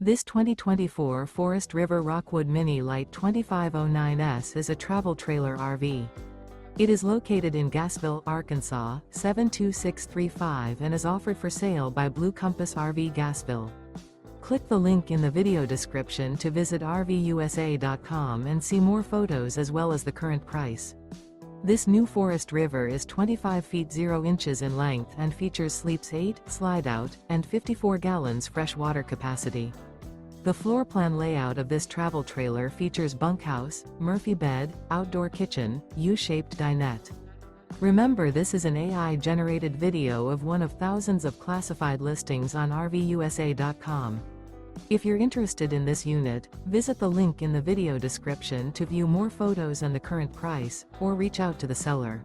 This 2024 Forest River Rockwood Mini Lite 2509S is a travel trailer RV. It is located in Gassville, Arkansas, 72635 and is offered for sale by Blue Compass RV Gassville. Click the link in the video description to visit RVUSA.com and see more photos as well as the current price. This new Forest River is 25 feet 0 inches in length and features sleeps 8, Slideout, and 54 gallons fresh water capacity. The floor plan layout of this travel trailer features bunkhouse, Murphy bed, outdoor kitchen, U-shaped dinette. Remember, this is an AI-generated video of one of thousands of classified listings on RVUSA.com. If you're interested in this unit, visit the link in the video description to view more photos and the current price, or reach out to the seller.